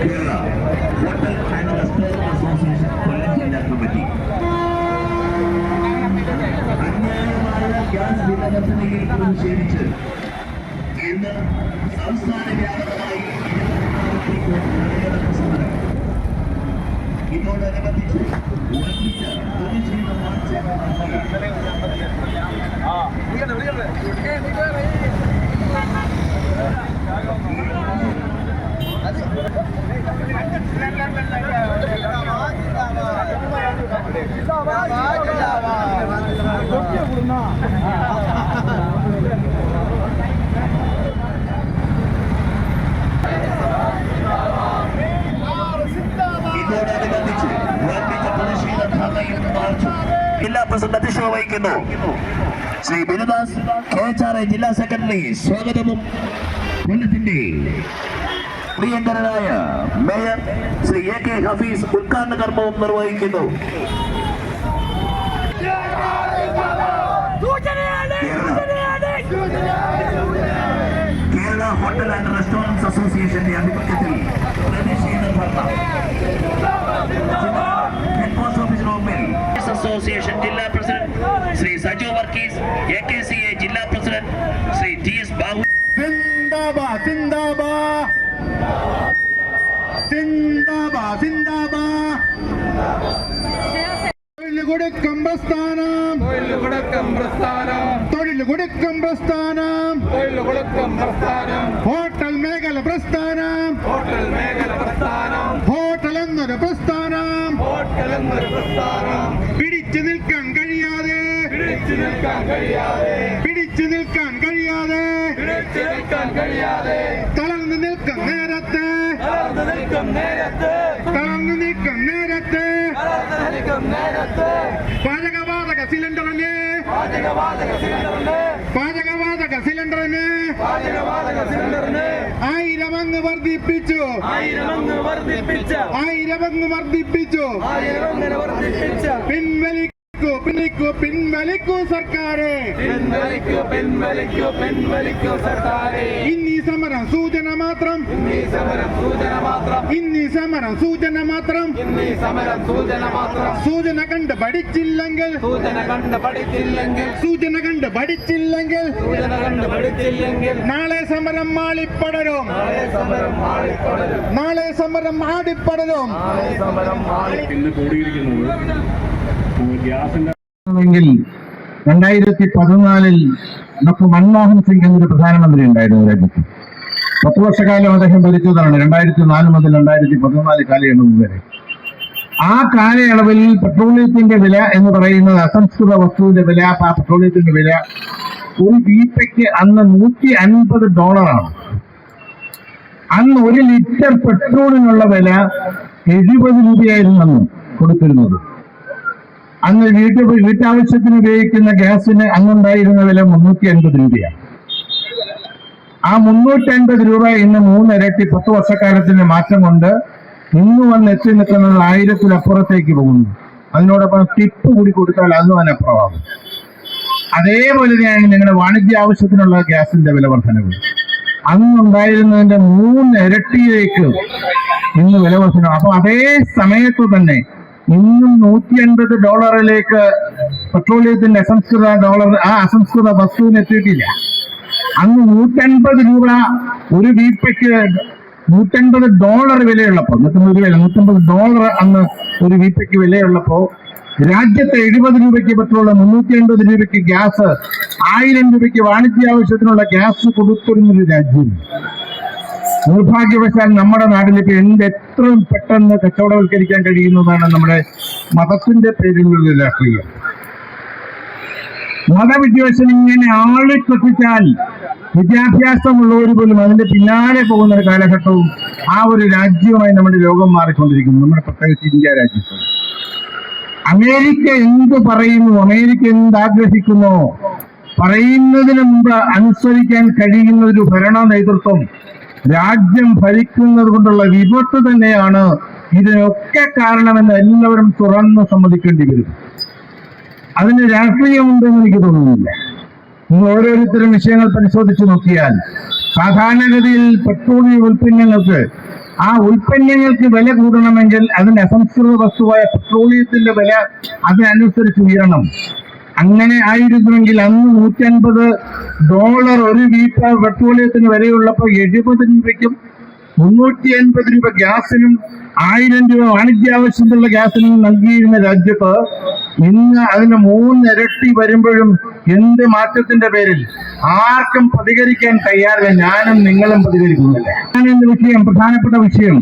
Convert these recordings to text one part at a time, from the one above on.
Kerala hotel and restaurant association Kollam ജില്ലാ committee അന്യായമായ gas വിതരണത്തിനെതിരെ പ്രതിഷേധിച്ച് ഇന്ന് സംസ്ഥാന വ്യാപകമായി സമരം. ഇതോടനുബന്ധിച്ച് ഉറപ്പിച്ച പ്രതിഷേധ മാർച്ച് ജില്ലാ പ്രസിഡന്റ് അധ്യക്ഷത വഹിക്കുന്നു. ശ്രീ ബിനുദാസ് KHRA ജില്ലാ സെക്രട്ടറി സ്വാഗതവും കൊല്ലത്തിന്റെ പ്രിയങ്കരനായ മേയർ ശ്രീ AK ഹഫീസ് ഉദ്ഘാടന കർമ്മവും നിർവഹിക്കുന്നു. കേരള ഹോട്ടൽ ആൻഡ് റെസ്റ്റോറന്റ് അസോസിയേഷന്റെ ആഭിമുഖ്യത്തിൽ പ്രതിഷേധ ധർണ്ണ ഹെഡ് പോസ്റ്റ് ഓഫീസിന് മുമ്പിൽ അസോസിയേഷൻ ജില്ലാ പ്രസിഡന്റ് ശ്രീ സജു വർഗീസ്, AKCA ജില്ലാ പ്രസിഡന്റ് ശ്രീ TS ബാബു. സിന്ദാബാദ് സിന്ദാബാദ് സിന്ദാബാദ് സിന്ദാബാദ്. തൊഴിൽ കൊടുക്കും പ്രസ്ഥാനം, തൊഴിൽ കൊടുക്കും പ്രസ്ഥാനം, തൊഴിൽ കൊടുക്കും പ്രസ്ഥാനം, തൊഴിൽ കൊടുക്കും പ്രസ്ഥാനം. ഹോട്ടൽ മേഖല പ്രസ്ഥാനം, ഹോട്ടൽ മേഖല പ്രസ്ഥാനം, ഹോട്ടൽ എന്നൊരു പ്രസ്ഥാനം, ഹോട്ടൽ എന്നൊരു പ്രസ്ഥാനം. പിടിച്ചു നിൽക്കാൻ കഴിയാതെ, പിടിച്ചു നിൽക്കാൻ കഴിയാതെ, പിടിച്ചു നിൽക്കാൻ കഴിയാതെ, പിടിച്ചു നിൽക്കാൻ കഴിയാതെ തളർന്നു നിൽക്കും നേരത്തെ, തളർന്നു നിൽക്കും നേരത്തെ, തളർന്നു നിൽക്കും നേരത്തെ, തളർന്നു നിൽക്കും നേരത്തെ. പാചകവാതക സിലിണ്ടറിന്, പാചകവാതക സിലിണ്ടറിന്, പാചകവാതക സിലിണ്ടറിന്, പാചകവാതക സിലിണ്ടറിന് 1000 അങ്ങ് വർദ്ധിപ്പിച്ചു, 1000 അങ്ങ് വർദ്ധിപ്പിച്ചു, 1000 അങ്ങ് വർദ്ധിപ്പിച്ചു, 1000 അങ്ങനെ വർദ്ധിപ്പിച്ചു. പിൻവലിക്കൂ പിൻവലിക്കൂ പിൻവലിക്കൂ സർക്കാരെ, പിൻവലിക്കൂ പിൻവലിക്കൂ പിൻവലിക്കൂ സർക്കാരെ. ഇന്നീ സമരം സൂചന മാത്രം, ഇന്നീ സമരം സൂചന മാത്രം, ഇന്നീ സമരം സൂചന മാത്രം, ഇന്നീ സമരം സൂചന മാത്രം. സൂചന കണ്ട് പഠിച്ചില്ലെങ്കിൽ, സൂചന കണ്ട് പഠിച്ചില്ലെങ്കിൽ, സൂചന കണ്ട് പഠിച്ചില്ലെങ്കിൽ, സൂചന കണ്ട് പഠിച്ചില്ലെങ്കിൽ നാളെ സമരം മാളിപ്പടരും, നാളെ സമരം മാളിപ്പടരും, നാളെ സമരം ആടിപ്പടരും, നാളെ സമരം മാളി. ഇന്ന് കൂടിയിരിക്കുന്നത് ഗ്യാസിന്റെ 2014 ഡോക്ടർ മൻമോഹൻ സിംഗ് എന്നൊരു പ്രധാനമന്ത്രി ഉണ്ടായിരുന്നു രാജ്യത്ത്. 10 വർഷക്കാലം അദ്ദേഹം ഭരിച്ചതാണ്, 2004 മുതൽ 2014 കാലയളവ് വരെ. ആ കാലയളവിൽ പെട്രോളിയത്തിന്റെ വില എന്ന് പറയുന്നത്, അസംസ്കൃത വസ്തുവിന്റെ വില, ആ പെട്രോളിയത്തിന്റെ വില ഒരു വീപ്പയ്ക്ക് അന്ന് $150. അന്ന് 1 ലിറ്റർ പെട്രോളിനുള്ള വില 70 രൂപയായിരുന്നു അന്ന് കൊടുത്തിരുന്നത്. അന്ന് വീട്ടാവശ്യത്തിന് ഉപയോഗിക്കുന്ന ഗ്യാസിന് അന്നുണ്ടായിരുന്ന വില 350 രൂപയാണ്. ആ 350 രൂപ ഇന്ന് 3 ഇരട്ടി 10 വർഷക്കാലത്തിന്റെ മാറ്റം കൊണ്ട് ഇന്ന് വന്ന് എത്തി നിൽക്കുന്നത് 1000-ത്തിലപ്പുറത്തേക്ക് പോകുന്നു. അതിനോടൊപ്പം ടിപ്പ് കൂടി കൊടുത്താൽ അതും അതിനപ്പുറമാകും. അതേപോലെ തന്നെയാണ് നിങ്ങളുടെ വാണിജ്യ ആവശ്യത്തിനുള്ള ഗ്യാസിന്റെ വില വർധനവ്. അന്നുണ്ടായിരുന്നതിന്റെ 3 ഇരട്ടിയിലേക്ക് ഇന്ന് വില വർധന. അപ്പൊ അതേ സമയത്ത് തന്നെ ഇന്നും $150 പെട്രോളിയത്തിന്റെ അസംസ്കൃത വസ്തുവിന് എത്തിയിട്ടില്ല. അന്ന് 150 രൂപ ഒരു വീപ്പയ്ക്ക്, $150 വിലയുള്ളപ്പോ, $150 അന്ന് ഒരു വീപ്പയ്ക്ക് വിലയുള്ളപ്പോ രാജ്യത്ത് 70 രൂപയ്ക്ക് പെട്രോൾ, 350 രൂപയ്ക്ക് ഗ്യാസ്, 1000 രൂപയ്ക്ക് വാണിജ്യ ആവശ്യത്തിനുള്ള ഗ്യാസ് കൊടുത്തിരുന്നൊരു രാജ്യം. നിർഭാഗ്യവശാൽ നമ്മുടെ നാട്ടിലിപ്പോ എത്രയും പെട്ടെന്ന് കച്ചവടവൽക്കരിക്കാൻ കഴിയുന്നതാണ് നമ്മുടെ മതത്തിന്റെ പേരിലുള്ള രാഷ്ട്രീയം. മതവിദ്വേഷം ഇങ്ങനെ ആളിക്കൊത്തിച്ചാൽ വിദ്യാഭ്യാസമുള്ളവർ പോലും അതിന്റെ പിന്നാലെ പോകുന്ന ഒരു കാലഘട്ടവും ആ ഒരു രാജ്യവുമായി നമ്മുടെ ലോകം മാറിക്കൊണ്ടിരിക്കുന്നു, നമ്മുടെ പ്രത്യേകിച്ച് ഇന്ത്യ രാജ്യത്ത്. അമേരിക്ക എന്ത് പറയുന്നു, അമേരിക്ക എന്താഗ്രഹിക്കുന്നു, പറയുന്നതിന് മുമ്പ് അനുസരിക്കാൻ കഴിയുന്ന ഒരു ഭരണ നേതൃത്വം രാജ്യം ഭരിക്കുന്നത് കൊണ്ടുള്ള വിപത്ത് തന്നെയാണ് ഇതിനൊക്കെ കാരണമെന്ന് എല്ലാവരും തുറന്ന് സമ്മതിക്കേണ്ടി വരും. അതിന് രാഷ്ട്രീയമുണ്ടെന്ന് എനിക്ക് തോന്നുന്നില്ല. നിങ്ങൾ ഓരോരുത്തരും വിഷയങ്ങൾ പരിശോധിച്ചു നോക്കിയാൽ സാധാരണഗതിയിൽ പെട്രോളിയം ഉൽപ്പന്നങ്ങൾക്ക് ആ ഉൽപ്പന്നങ്ങൾക്ക് വില കൂടണമെങ്കിൽ അതിന്റെ അസംസ്കൃത വസ്തുവായ പെട്രോളിയത്തിന്റെ വില അതിനനുസരിച്ച് ഉയരണം. അങ്ങനെ ആയിരുന്നുവെങ്കിൽ അന്ന് $150 ഒരു ലീറ്റർ പെട്രോളിയത്തിന് വിലയുള്ളപ്പോൾ 70 രൂപയ്ക്കും 350 രൂപ ഗ്യാസിനും 1000 രൂപ വാണിജ്യാവശ്യത്തിലുള്ള ഗ്യാസിനും നൽകിയിരുന്ന രാജ്യത്ത് ഇന്ന് അതിന് 3 ഇരട്ടി വരുമ്പോഴും എന്ത് മാറ്റത്തിന്റെ പേരിൽ ആർക്കും പ്രതികരിക്കാൻ തയ്യാറില്ല. ഞാനും നിങ്ങളും പ്രതികരിക്കുന്നില്ല. വിഷയം, പ്രധാനപ്പെട്ട വിഷയം,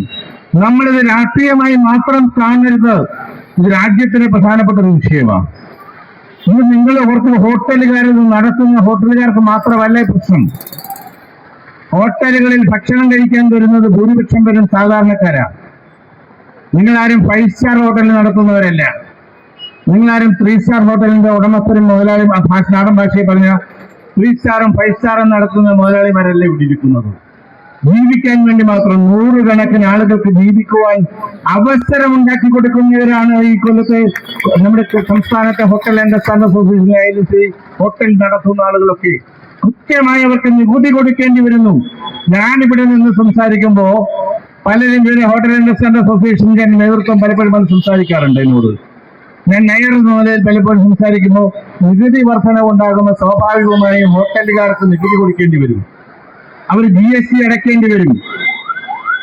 നമ്മളിത് രാഷ്ട്രീയമായി മാത്രം കാണരുത്. ഇത് രാജ്യത്തിന് പ്രധാനപ്പെട്ട ഒരു വിഷയമാണ്. ഇത് നിങ്ങൾ ഓർത്ത് ഹോട്ടലുകാരിൽ നടത്തുന്ന ഹോട്ടലുകാർക്ക് മാത്രമല്ല പ്രശ്നം. ഹോട്ടലുകളിൽ ഭക്ഷണം കഴിക്കാൻ വരുന്നത് ഭൂരിപക്ഷം പേരും സാധാരണക്കാരാണ്. നിങ്ങളാരും 5 സ്റ്റാർ ഹോട്ടലിൽ നടത്തുന്നവരല്ല. നിങ്ങളാരും 3 സ്റ്റാർ ഹോട്ടലിന്റെ ഉടമസ്ഥരും മുതലാളിയും നാടൻ ഭാഷയിൽ പറഞ്ഞ 3 സ്റ്റാറും 5 സ്റ്റാറും നടത്തുന്ന മുതലാളിമാരല്ല ഇവിടെ ഇരിക്കുന്നത്. ജീവിക്കാൻ വേണ്ടി മാത്രം നൂറുകണക്കിന് ആളുകൾക്ക് ജീവിക്കുവാൻ അവസരം ഉണ്ടാക്കി കൊടുക്കുന്നവരാണ് ഈ കൊല്ലത്തെ നമ്മുടെ സംസ്ഥാനത്തെ ഹോട്ടൽ ആൻഡ് റെസ്റ്റോറന്റ് അസോസിയേഷനായാലും ഹോട്ടൽ നടത്തുന്ന ആളുകളൊക്കെ കൃത്യമായി അവർക്ക് നികുതി കൊടുക്കേണ്ടി വരുന്നു. ഞാനിവിടെ നിന്ന് സംസാരിക്കുമ്പോൾ പലരും പേര് ഹോട്ടൽ ആൻഡ് റെസ്റ്റോറന്റ് അസോസിയേഷന്റെ നേതൃത്വം പലപ്പോഴും സംസാരിക്കാറുണ്ട് എന്നോട്. ഞാൻ നയർ എന്ന നിലയിൽ പലപ്പോഴും സംസാരിക്കുമ്പോൾ നികുതി വർധനവ് ഉണ്ടാകുമ്പോൾ സ്വാഭാവികമായും ഹോട്ടലുകാർക്ക് നികുതി കൊടുക്കേണ്ടി വരും. അവർ GST അടയ്ക്കേണ്ടി വരും,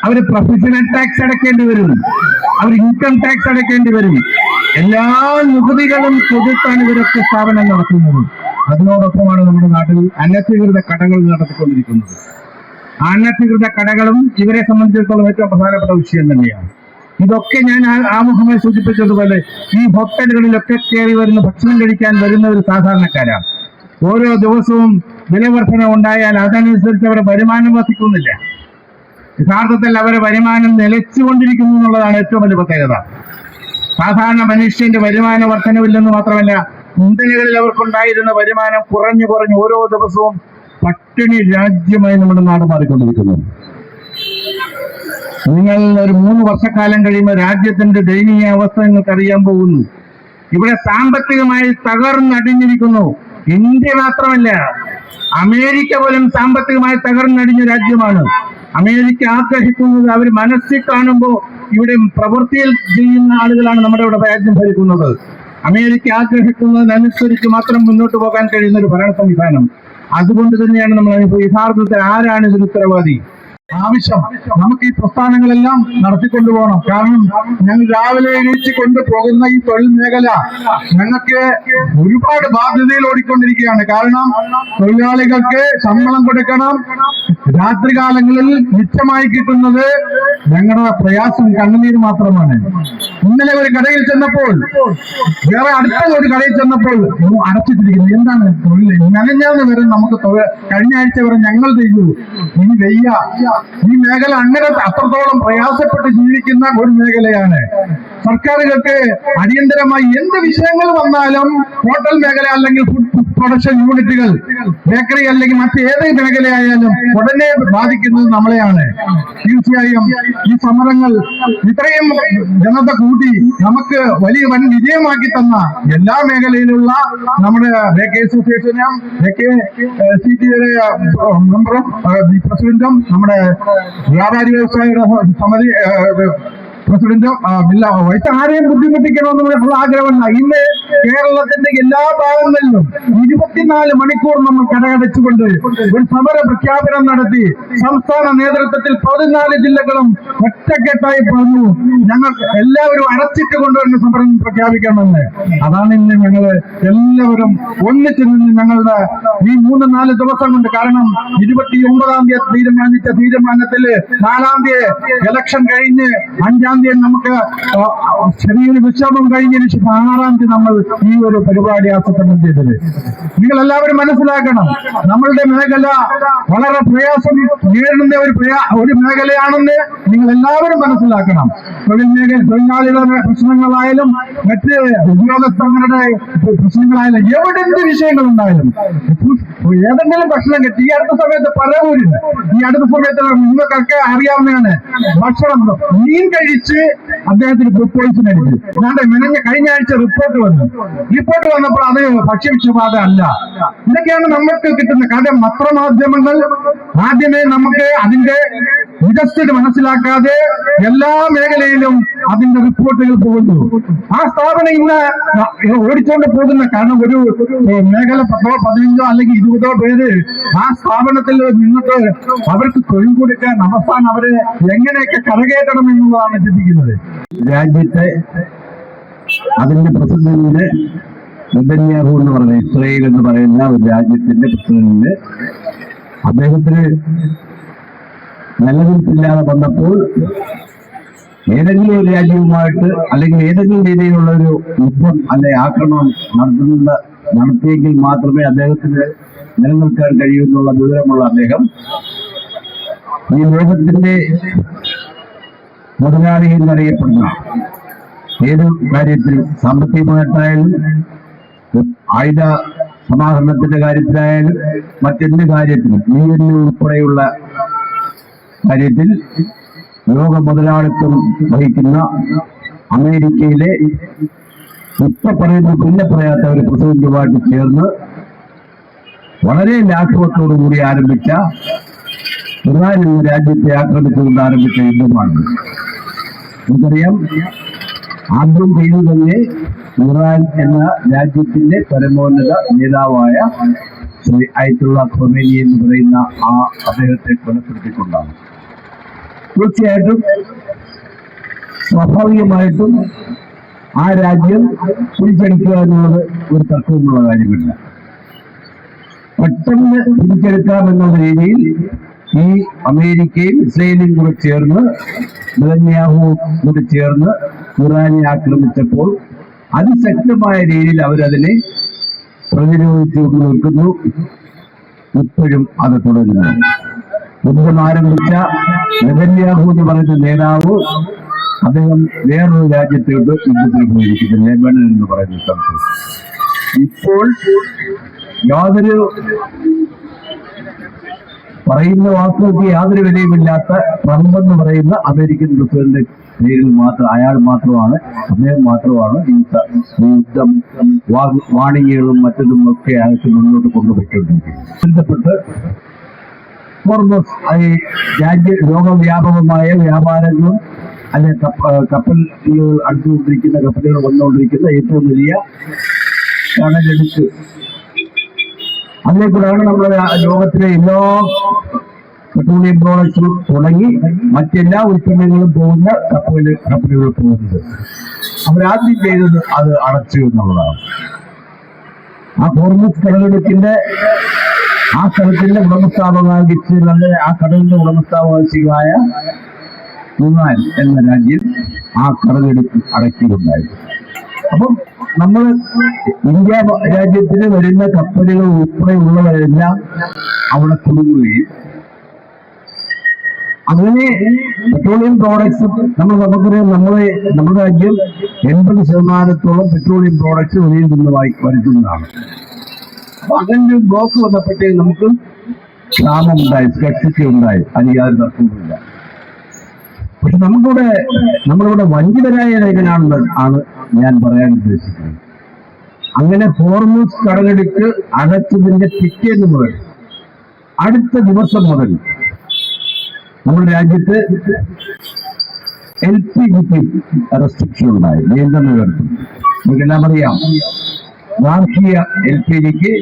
അവർ പ്രൊഫഷണൽ ടാക്സ് അടയ്ക്കേണ്ടി വരും, അവർ ഇൻകം ടാക്സ് അടയ്ക്കേണ്ടി വരും. എല്ലാ നികുതികളും കൊടുത്താണ് ഇവരൊക്കെ സ്ഥാപനം നടത്തുന്നത്. അതിനോടൊപ്പമാണ് നമ്മുടെ നാട്ടിൽ അനധികൃത കടകൾ നടത്തിക്കൊണ്ടിരിക്കുന്നത്. അനധികൃത കടകളും ഇവരെ സംബന്ധിച്ചിടത്തോളം ഏറ്റവും പ്രധാനപ്പെട്ട വിഷയം തന്നെയാണ്. ഇതൊക്കെ ഞാൻ ആമുഖമായി സൂചിപ്പിച്ചതുപോലെ ഈ ഹോട്ടലുകളിലൊക്കെ കയറി വരുന്ന ഭക്ഷണം കഴിക്കാൻ വരുന്നവർ സാധാരണക്കാരാണ്. ഓരോ ദിവസവും വിലവർധന ഉണ്ടായാൽ അതനുസരിച്ച് അവരുടെ വരുമാനം വർദ്ധിക്കുന്നില്ല. യഥാർത്ഥത്തിൽ അവരുടെ വരുമാനം നിലച്ചുകൊണ്ടിരിക്കുന്നു എന്നുള്ളതാണ് ഏറ്റവും വലിയ പ്രത്യേകത. സാധാരണ മനുഷ്യന്റെ വരുമാന വർധനവില്ലെന്ന് മാത്രമല്ല, മുൻതലകളിൽ അവർക്കുണ്ടായിരുന്ന വരുമാനം കുറഞ്ഞു ഓരോ ദിവസവും പട്ടിണി രാജ്യമായി നമ്മുടെ നാട് മാറിക്കൊണ്ടിരിക്കുന്നു. നിങ്ങൾ ഒരു 3 വർഷക്കാലം കഴിയുമ്പോൾ രാജ്യത്തിന്റെ ദയനീയ അവസ്ഥ നിങ്ങൾക്ക് അറിയാൻ പോകുന്നു. ഇവിടെ സാമ്പത്തികമായി തകർന്നടിഞ്ഞിരിക്കുന്നു. ഇന്ത്യ മാത്രമല്ല, അമേരിക്ക പോലും സാമ്പത്തികമായി തകർന്നടിഞ്ഞ രാജ്യമാണ്. അമേരിക്ക ആഗ്രഹിക്കുന്നത് അവർ മനസ്സിൽ കാണുമ്പോൾ ഇവിടെ പ്രവൃത്തിയിൽ ചെയ്യുന്ന ആളുകളാണ് നമ്മുടെ ഇവിടെ രാജ്യം ഭരിക്കുന്നത്. അമേരിക്ക ആഗ്രഹിക്കുന്നതിനനുസരിച്ച് മാത്രം മുന്നോട്ട് പോകാൻ കഴിയുന്ന ഒരു ഭരണ സംവിധാനം. അതുകൊണ്ട് തന്നെയാണ് നമ്മൾ യഥാർത്ഥത്തിൽ ആരാണ് ഇതിന് ഉത്തരവാദി? ആവശ്യം നമുക്ക് ഈ പ്രസ്ഥാനങ്ങളെല്ലാം നടത്തിക്കൊണ്ടുപോകണം. കാരണം ഞങ്ങൾ രാവിലെ എണീച്ച് കൊണ്ടുപോകുന്ന ഈ തൊഴിൽ മേഖല ഞങ്ങൾക്ക് ഒരുപാട് ബാധ്യതയിൽ ഓടിക്കൊണ്ടിരിക്കുകയാണ്. കാരണം തൊഴിലാളികൾക്ക് ശമ്പളം കൊടുക്കണം. രാത്രികാലങ്ങളിൽ മിച്ചമായി കിട്ടുന്നത് ഞങ്ങളുടെ പ്രയാസം കണ്ണുനീര് മാത്രമാണ്. ഇന്നലെ ഒരു കടയിൽ ചെന്നപ്പോൾ, വേറെ അടുത്ത ഒരു കടയിൽ ചെന്നപ്പോൾ അടച്ചിട്ടിരിക്കുന്നത് എന്താണ്? തൊഴിൽ നനഞ്ഞാന്ന് വരെ നമുക്ക് കഴിഞ്ഞ ആഴ്ച വരെ ഞങ്ങൾ ചെയ്തു. ഇനി വയ്യ. ഈ മേഖല അങ്ങനെ അത്രത്തോളം പ്രയാസപ്പെട്ട് ജീവിക്കുന്ന ഒരു മേഖലയാണ്. സർക്കാരുകൾക്ക് അടിയന്തരമായി എന്ത് വിഷയങ്ങൾ വന്നാലും ഹോട്ടൽ മേഖല അല്ലെങ്കിൽ ഫുഡ് പ്രൊഡക്ഷൻ യൂണിറ്റുകൾ, ബേക്കറി അല്ലെങ്കിൽ മറ്റേത് മേഖലയായാലും ഉടനെ ബാധിക്കുന്നത് നമ്മളെയാണ്. തീർച്ചയായും ഈ സമരങ്ങൾ ഇത്രയും ജനത കൂടി നമുക്ക് വലിയ വൻ വിജയമാക്കി തന്ന എല്ലാ മേഖലയിലുള്ള നമ്മുടെ അസോസിയേഷനും CTയുടെ മെമ്പറും പ്രസിഡന്റും നമ്മുടെ വ്യാപാരി വ്യവസായിയുടെ സമിതി പ്രസിഡന്റും ആരെയും ബുദ്ധിമുട്ടിക്കണമെന്നുള്ള ആഗ്രഹമല്ല. ഇന്ന് കേരളത്തിന്റെ എല്ലാ ഭാഗങ്ങളിലും 24 മണിക്കൂർ നമ്മൾ കടയടച്ചുകൊണ്ട് ഒരു സമര പ്രഖ്യാപനം നടത്തി. സംസ്ഥാന നേതൃത്വത്തിൽ 14 ജില്ലകളും ഒറ്റക്കെട്ടായി പറഞ്ഞു ഞങ്ങൾ എല്ലാവരും അടച്ചിട്ട് കൊണ്ടുവരുന്ന സമരം പ്രഖ്യാപിക്കണമെന്ന്. അതാണ് ഇന്ന് ഞങ്ങൾ എല്ലാവരും ഒന്നിച്ചു നിന്ന് ഞങ്ങളുടെ ഈ 3-4 ദിവസം കൊണ്ട്, കാരണം 29-ാം തീയതി തീരുമാനിച്ച തീരുമാനത്തില് 4-ാം തീയതി ഇലക്ഷൻ കഴിഞ്ഞ് 5-ാം തീയതി നമുക്ക് ചെറിയൊരു വിശ്രമം കഴിഞ്ഞതിന് ശേഷം 6-ാം തീയതി നമ്മൾ ഈ ഒരു പരിപാടി ആസൂത്രണം ചെയ്തത്. നിങ്ങൾ എല്ലാവരും മനസ്സിലാക്കണം, നമ്മളുടെ മേഖല വളരെ പ്രയാസം നേരിടുന്ന ഒരു മേഖലയാണെന്ന് നിങ്ങൾ എല്ലാവരും മനസ്സിലാക്കണം. തൊഴിലാളികളുടെ പ്രശ്നങ്ങളായാലും മറ്റ് ഉദ്യോഗസ്ഥരുടെ പ്രശ്നങ്ങളായാലും എവിടെന്ത് വിഷയങ്ങളുണ്ടായാലും ഏതെങ്കിലും ഭക്ഷണം കിട്ടി. ഈ അടുത്ത സമയത്ത് പലവൂരിന് ഈ അടുത്ത സമയത്ത് നിങ്ങൾക്കൊക്കെ അറിയാവുന്നതാണ്, ഭക്ഷണം മീൻ കഴിച്ച് അദ്ദേഹത്തിന് ഫുഡ് പോയിസൺ അടിച്ചു. കഴിഞ്ഞ ആഴ്ച റിപ്പോർട്ട് വന്നപ്പോൾ അത് ഭക്ഷ്യവിഷബാധ അല്ല. ഇതൊക്കെയാണ് നമുക്ക് കിട്ടുന്ന കാര്യം. പത്രമാധ്യമങ്ങൾ ആദ്യമേ നമുക്ക് അതിന്റെ നിജസ്ഥിതി മനസ്സിലാക്കാതെ എല്ലാ മേഖലയിലും അതിന്റെ റിപ്പോർട്ടുകൾ പോകുന്നു. ആ സ്ഥാപനം ഇന്ന് ഓടിച്ചുകൊണ്ട് പോകുന്ന കാരണം ഒരു മേഖല 10 15 അല്ലെങ്കിൽ 20 പേര് ആ സ്ഥാപനത്തിൽ നിന്നിട്ട് അവർക്ക് തൊഴിൽ കൊടുക്കാൻ അവസാനം അവരെ എങ്ങനെയൊക്കെ കരകയറ്റണം എന്നുള്ളതാണ് ചിന്തിക്കുന്നത്. രാജ്യത്തെ അതിന്റെ പ്രസിഡന്റിന് നെതന്യാഹു എന്ന് പറയുന്ന ഇസ്രായേൽ എന്ന് പറയുന്ന ഒരു രാജ്യത്തിന്റെ പ്രസിഡന്റിന് അദ്ദേഹത്തിന് നിലനിൽപ്പില്ലാതെ വന്നപ്പോൾ ഏതെങ്കിലും ഒരു രാജ്യവുമായിട്ട് അല്ലെങ്കിൽ ഏതെങ്കിലും രീതിയിലുള്ള ഒരു യുദ്ധം അല്ലെ ആക്രമണം നടത്തിയെങ്കിൽ മാത്രമേ അദ്ദേഹത്തിന് നിലനിൽക്കാൻ കഴിയുമെന്നുള്ള വിവരമുള്ള അദ്ദേഹം ഈ ലോകത്തിന്റെ മുതലാളി എന്നറിയപ്പെടുന്ന ഏത് കാര്യത്തിലും സാമ്പത്തികമായിട്ടായാലും ആയുധ സമാഹരണത്തിന്റെ കാര്യത്തിലായാലും മറ്റെന്ത് കാര്യത്തിലും UN ഉൾപ്പെടെയുള്ള കാര്യത്തിൽ ലോക മുതലാളിത്വം വഹിക്കുന്ന അമേരിക്കയിലെ ഇപ്പൊ പറയുന്ന പിന്നെ പറയാത്ത ഒരു പ്രസിഡന്റുമായിട്ട് ചേർന്ന് വളരെ ലാഘവത്തോടുകൂടി ആരംഭിച്ച ഇറാൻ എന്ന രാജ്യത്തെ ആക്രമിച്ചുകൊണ്ട് ആരംഭിച്ച യുദ്ധമാണ്. നമുക്കറിയാം, ആദ്യം ചെയ്തു തന്നെ ഇറാൻ എന്ന രാജ്യത്തിന്റെ പരമോന്നത നേതാവായ ശ്രീ അയത്തുള്ള ഖൊമേനി എന്ന് പറയുന്ന ആ അദ്ദേഹത്തെ കൊലപ്പെടുത്തിക്കൊണ്ടാണ്. തീർച്ചയായിട്ടും സ്വാഭാവികമായിട്ടും ആ രാജ്യം തിരിച്ചടിക്കുക എന്നുള്ളത് ഒരു തർക്കവുമുള്ള കാര്യമില്ല. പെട്ടെന്ന് തിരിച്ചെടുക്കാമെന്നുള്ള രീതിയിൽ ഈ അമേരിക്കയും ഇസ്രയേലും കൂടെ ചേർന്ന് നെതന്യാഹു കൂടി ചേർന്ന് ഇറാനെ ആക്രമിച്ചപ്പോൾ അതിശക്തമായ രീതിയിൽ അവരതിനെ പ്രതിരോധിച്ചുകൊണ്ട് നിൽക്കുന്നു. ഇപ്പോഴും അത് തുടരുന്നു. യുദ്ധം ആരംഭിച്ച നെതന്യാഹു എന്ന് പറയുന്ന നേതാവ് അദ്ദേഹം വേറൊരു രാജ്യത്തോട്ട് യുദ്ധത്തിൽ പോയിരിക്കുന്നു, ലെബനൻ എന്ന് പറയുന്ന സ്ഥലത്ത്. ഇപ്പോൾ യാതൊരു പറയുന്ന വാക്കുകൾക്ക് യാതൊരു വിലയുമില്ലാത്ത ട്രംപ് എന്ന് പറയുന്ന അമേരിക്കൻ പ്രസിഡന്റ് പേരിൽ അയാൾ മാത്രമാണ്, അദ്ദേഹം മാത്രമാണ് ഈ യുദ്ധം വാണിജ്യങ്ങളും മറ്റതും ഒക്കെ അയാൾക്ക് മുന്നോട്ട് കൊണ്ടുപോയിക്കൊണ്ടിരിക്കുന്നത്. ബന്ധപ്പെട്ട് ലോകവ്യാപകമായ വ്യാപാരങ്ങളും അല്ലെ കപ്പലുകൾ അടുത്തുകൊണ്ടിരിക്കുന്ന കപ്പലുകൾ വന്നുകൊണ്ടിരിക്കുന്ന ഏറ്റവും വലിയ കടലെടുത്ത് അതിലേക്കൂടാണ് നമ്മുടെ ലോകത്തിലെ എല്ലാ പെട്രോളിയം പ്രോഡക്ട്സും തുടങ്ങി മറ്റെല്ലാ ഉൽപ്പന്നങ്ങളും പോകുന്ന കപ്പലുകൾ പോകുന്നത്. അവരാദ്യം ചെയ്തത് അത് അടച്ചു എന്നുള്ളതാണ്. ആ ഹോർമുസ് കടലെടുപ്പിന്റെ ആ സ്ഥലത്തിന്റെ ഉടമസ്ഥാവകാശികളെ ആ കടലിന്റെ ഉടമസ്ഥാവകാശികളായ ഇറാൻ എന്ന രാജ്യം ആ കടലെടുപ്പ് അടയ്ക്കുകയുണ്ടായി. അപ്പം നമ്മൾ ഇന്ത്യ രാജ്യത്തിന് വരുന്ന കപ്പലുകൾ ഉൾപ്പെടെയുള്ളവരെല്ലാം അവിടെ കുടുങ്ങുകയും അങ്ങനെ പെട്രോളിയം പ്രോഡക്ട്സ് നമുക്കറിയാം, നമ്മുടെ രാജ്യം 80% പെട്രോളിയം പ്രോഡക്ട്സ് വെളിയിൽ നിന്ന് വരുത്തുന്നതാണ്. അപ്പൊ അങ്ങനെ ബ്ലോക്ക് വന്നപ്പോഴത്തേക്ക് നമുക്ക് ക്ഷാമമുണ്ടായി, സ്കെർസിറ്റി ഉണ്ടായി, അത് യാതൊരു തർക്കവുമില്ല. പക്ഷെ നമ്മളിവിടെ വഞ്ചിതരായ ആണ് ഞാൻ പറയാൻ ഉദ്ദേശിക്കുന്നത്. അങ്ങനെ ഹോർമുസ് കടലെടുത്ത് അടച്ചതിന്റെ പിറ്റേന്ന് മുതൽ അടുത്ത ദിവസം മുതൽ നമ്മുടെ രാജ്യത്ത് LPGക്ക് റെസ്ട്രിക്ഷൻ ഉണ്ടായി, നിയന്ത്രണം ഏർപ്പെടുത്തി. നമുക്കെല്ലാം അറിയാം, ഗാർഹിക LPGക്ക്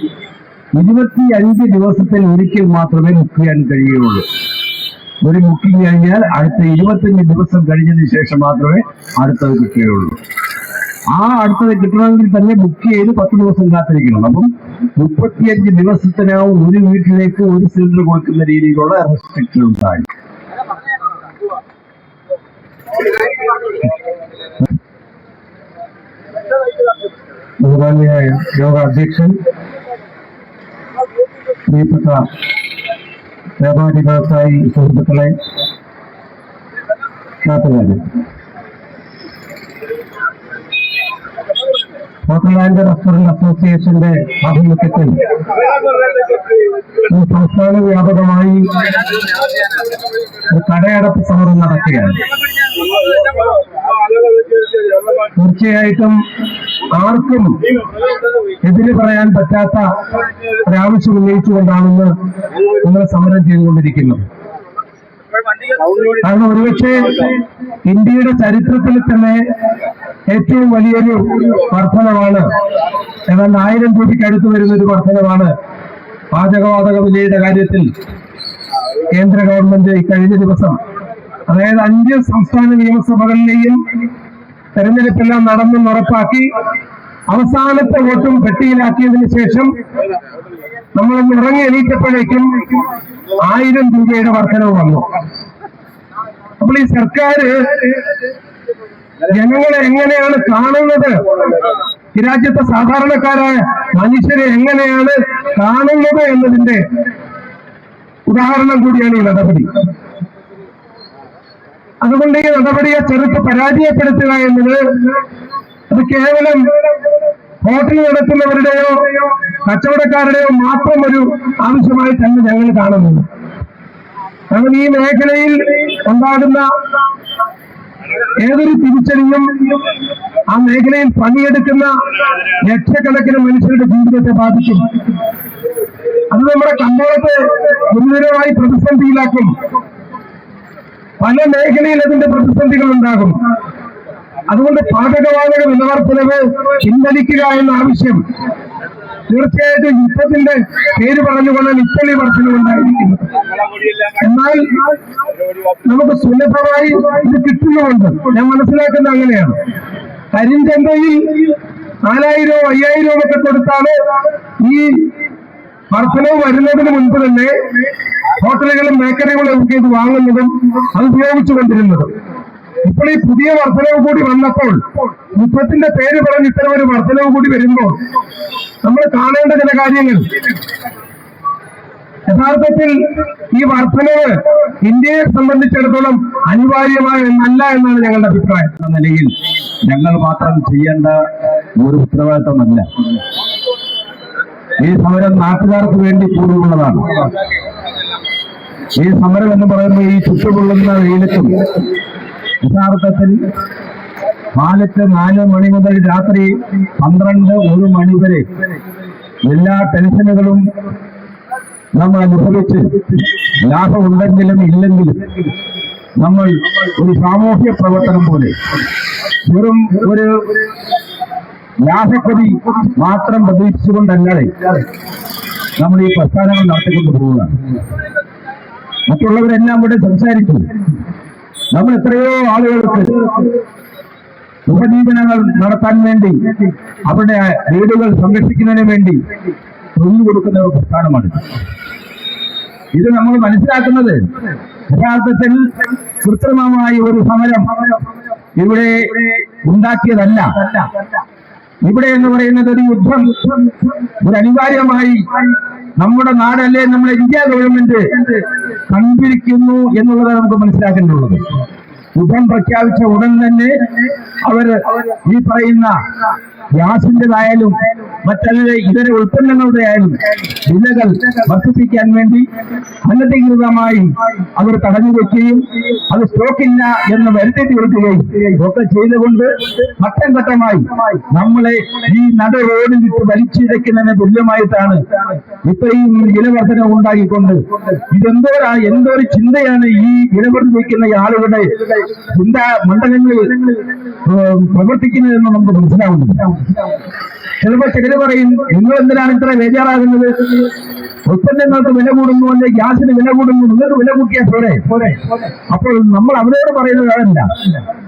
25 ദിവസത്തിൽ ഒരിക്കൽ മാത്രമേ ബുക്ക് ചെയ്യാൻ കഴിയുകയുള്ളൂ. ഒരു ബുക്കിംഗ് കഴിഞ്ഞാൽ അടുത്ത 25 ദിവസം കഴിഞ്ഞതിന് ശേഷം മാത്രമേ അടുത്തത് കിട്ടുകയുള്ളൂ. ആ അടുത്തത് കിട്ടണമെങ്കിൽ തന്നെ ബുക്ക് ചെയ്ത് 10 ദിവസം കാത്തിരിക്കണം. അപ്പം 35 ദിവസത്തിനാവും ഒരു വീട്ടിലേക്ക് ഒരു സിലിണ്ടർ കൊടുക്കുന്ന രീതിയിലുള്ള റെസ്ട്രിക്ഷൻ ഉണ്ടായി. ബഹുമാന്യനായ യോഗ അധ്യക്ഷൻ, പ്രിയപ്പെട്ട വ്യാപാരി വ്യവസായി സുഹൃത്തുക്കളെ, നാട്ടുകാരെ, ഹോട്ടൽ ആൻഡ് റെസ്റ്റോറന്റ് അസോസിയേഷന്റെ ആഭിമുഖ്യത്തിൽ സംസ്ഥാന വ്യാപകമായി ഒരു കടയടപ്പ് സമരം നടക്കുകയാണ്. തീർച്ചയായിട്ടും ആർക്കും എതിര് പറയാൻ പറ്റാത്ത ഒരാവശ്യം ഉന്നയിച്ചുകൊണ്ടാണെന്ന് നമ്മൾ സമരം ചെയ്തുകൊണ്ടിരിക്കുന്നത്. കാരണം ഒരുപക്ഷെ ഇന്ത്യയുടെ ചരിത്രത്തിൽ തന്നെ ഏറ്റവും വലിയൊരു വർധനമാണ്, ഏതാണ്ട് 1000 രൂപയ്ക്ക് അടുത്ത് വരുന്ന ഒരു വർധനമാണ് പാചകവാതക വിലയുടെ കാര്യത്തിൽ കേന്ദ്ര ഗവൺമെന്റ് കഴിഞ്ഞ ദിവസം, അതായത് 5 സംസ്ഥാന നിയമസഭകളിലെയും തെരഞ്ഞെടുപ്പെല്ലാം നടന്നെന്ന് ഉറപ്പാക്കി അവസാനത്തെ വോട്ടും പെട്ടിയിലാക്കിയതിനു ശേഷം നമ്മളൊന്ന് ഇറങ്ങി എണീറ്റപ്പോഴേക്കും 1000 രൂപയുടെ വർധനവ് വന്നു. അപ്പോൾ ഈ സർക്കാർ ജനങ്ങളെ എങ്ങനെയാണ് കാണുന്നത്, ഈ രാജ്യത്തെ സാധാരണക്കാരായ മനുഷ്യരെ എങ്ങനെയാണ് കാണുന്നത് എന്നതിന്റെ ഉദാഹരണം കൂടിയാണ് ഈ നടപടി. അതുകൊണ്ട് ഈ നടപടിയെ ചെറുത്ത് പരാജയപ്പെടുത്തുക എന്നത് അത് കേവലം ഹോട്ടൽ നടത്തുന്നവരുടെയോ കച്ചവടക്കാരുടെയോ മാത്രം ഒരു ആവശ്യമായിട്ടല്ല ഞങ്ങൾ കാണുന്നത്. കാരണം ഈ മേഖലയിൽ ഉണ്ടാകുന്ന ഏതൊരു തിരിച്ചടിയും ആ മേഖലയിൽ പണിയെടുക്കുന്ന ലക്ഷക്കണക്കിന് മനുഷ്യരുടെ ജീവിതത്തെ ബാധിക്കും. അത് നമ്മുടെ കമ്പോളത്തെ ഗുരുതരമായി പ്രതിസന്ധിയിലാക്കും. പല മേഖലയിൽ അതിന്റെ പ്രതിസന്ധികൾ ഉണ്ടാകും. അതുകൊണ്ട് പാചകവാതക വിലവർദ്ധനവ് പിൻവലിക്കുക എന്ന ആവശ്യം തീർച്ചയായിട്ടും യുദ്ധത്തിന്റെ പേര് പറഞ്ഞുകൊണ്ടാണ് ഇപ്പോൾ ഈ വർധനവുണ്ടായിരിക്കുന്നത്. എന്നാൽ നമുക്ക് സുലഭമായി ഇത് കിട്ടുന്നുമുണ്ട്. ഞാൻ മനസ്സിലാക്കുന്നത് അങ്ങനെയാണ്. കരിഞ്ചന്തയിൽ 4000 5000 ഒക്കെ കൊടുത്താണ് ഈ വർധനവ് വരുന്നതിന് മുൻപ് തന്നെ ഹോട്ടലുകളും ബേക്കറികളും ഒക്കെ ഇത് വാങ്ങുന്നതും അത് ഉപയോഗിച്ചുകൊണ്ടിരുന്നതും. ഇപ്പോൾ ഈ പുതിയ വർധനവ് കൂടി വന്നപ്പോൾ, യുദ്ധത്തിന്റെ പേര് പറഞ്ഞ് ഇത്തരം ഒരു വർധനവ് കൂടി വരുമ്പോൾ നമ്മൾ കാണേണ്ട ചില കാര്യങ്ങൾ, യഥാർത്ഥത്തിൽ ഈ വർധനവ് ഇന്ത്യയെ സംബന്ധിച്ചിടത്തോളം അനിവാര്യമായ ഒന്നല്ല എന്നാണ് ഞങ്ങളുടെ അഭിപ്രായം. എന്ന നിലയിൽ ഞങ്ങൾ മാത്രം ചെയ്യേണ്ട ഒരു ഉത്തരവാദിത്തമല്ല. ഈ സമരം നാട്ടുകാർക്ക് വേണ്ടി കൂടിയുള്ളതാണ്. ഈ സമരം എന്ന് പറയുമ്പോൾ ഈ ചുട്ടുകൊള്ളുന്ന വെയിലത്തും യഥാർത്ഥത്തിൽ കാലത്ത് 4 മണി മുതൽ രാത്രി 12-1 മണി വരെ എല്ലാ ടെൻഷനുകളും നമ്മൾ അനുഭവിച്ച് ലാഭമുണ്ടെങ്കിലും ഇല്ലെങ്കിലും നമ്മൾ ഒരു സാമൂഹ്യ പ്രവർത്തനം പോലെ വെറും ഒരു ലാഭക്കൊതി മാത്രം പ്രതീക്ഷിച്ചുകൊണ്ടല്ലാതെ നമ്മൾ ഈ പ്രസ്ഥാനങ്ങൾ നടത്തിക്കൊണ്ട് പോവുകയാണ്. മറ്റുള്ളവരെല്ലാം ഇവിടെ സംസാരിച്ചു. നമ്മൾ എത്രയോ ആളുകൾക്ക് ഉപജീവനങ്ങൾ നടത്താൻ വേണ്ടി, അവരുടെ വീടുകൾ സംരക്ഷിക്കുന്നതിന് വേണ്ടി തൊഴിൽ കൊടുക്കുന്ന ഒരു പ്രസ്ഥാനമാണ്. ഇത് നമ്മൾ മനസ്സിലാക്കുന്നത് യഥാർത്ഥത്തിൽ കൃത്രിമമായ ഒരു സമരം ഇവിടെ ഉണ്ടാക്കിയതല്ല. ഇവിടെ എന്ന് പറയുന്നത് ഒരു യുദ്ധം ഒരു അനിവാര്യമായി നമ്മുടെ നാടല്ലേ, നമ്മുടെ ഇന്ത്യ ഗവൺമെന്റ് കണ്ടിരിക്കുന്നു എന്നുള്ളതാണ് നമുക്ക് മനസ്സിലാക്കേണ്ടതുള്ളത്. യുദ്ധം പ്രഖ്യാപിച്ച ഉടൻ തന്നെ അവർ ഈ പറയുന്ന ഗ്യാസിൻ്റെതായാലും മറ്റല്ല ഇതര ഉൽപ്പന്നങ്ങളുടെ ആയാലും വിലകൾ വർദ്ധിപ്പിക്കാൻ വേണ്ടി അനധികൃതമായി അവർ തടഞ്ഞു വെക്കുകയും അത് സ്റ്റോക്കില്ല എന്ന് വരുത്തി തീർക്കുകയും ഒക്കെ ചെയ്തുകൊണ്ട് ഘട്ടം ഘട്ടമായി നമ്മളെ ഈ നട റോഡിലിട്ട് വലിച്ചിഴക്കുന്നതിന് തുല്യമായിട്ടാണ് ഇത്രയും വിലവർധന ഉണ്ടാക്കിക്കൊണ്ട് എന്തൊരു ചിന്തയാണ് ഈ വിലവർദ്ധിക്കുന്ന ആളുകളുടെ ചിന്താ മണ്ഡലങ്ങളിൽ പ്രവർത്തിക്കുന്നതെന്ന് നമുക്ക് മനസ്സിലാവുന്നു. ചിലപ്പോൾ ചിലര് പറയും, നിങ്ങൾ എന്തിനാണ് ഇത്ര ബേജാറാകുന്നത്? ഉൽപ്പന്നങ്ങൾക്ക് വില കൂടുന്നു, അല്ലെ ഗ്യാസിന് വില കൂടുന്നു, നിങ്ങൾക്ക് വില കൂട്ടിയാൽ പോരെ. അപ്പോൾ നമ്മൾ അവരോട് പറയുന്നത് അതല്ല.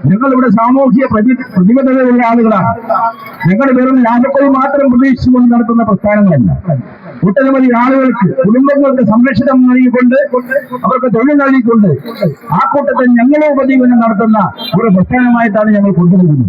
ഞങ്ങൾ ഇവിടെ സാമൂഹിക പ്രതിബദ്ധതയുള്ള ആളുകളാണ്. ഞങ്ങൾ വെറും ലാഭക്കൊതി മാത്രം പ്രതീക്ഷിച്ചുകൊണ്ട് നടത്തുന്ന പ്രസ്ഥാനങ്ങളല്ല. ഒട്ടനവധി ആളുകൾക്ക്, കുടുംബങ്ങൾക്ക് സംരക്ഷണം നൽകിക്കൊണ്ട്, അവർക്ക് തൊഴിൽ നൽകിക്കൊണ്ട് ആ കൂട്ടത്തിൽ ഞങ്ങളെ ഉപജീവനം നടത്തുന്ന ഒരു പ്രസ്ഥാനമായിട്ടാണ് ഞങ്ങൾ കൊണ്ടുവരുന്നത്.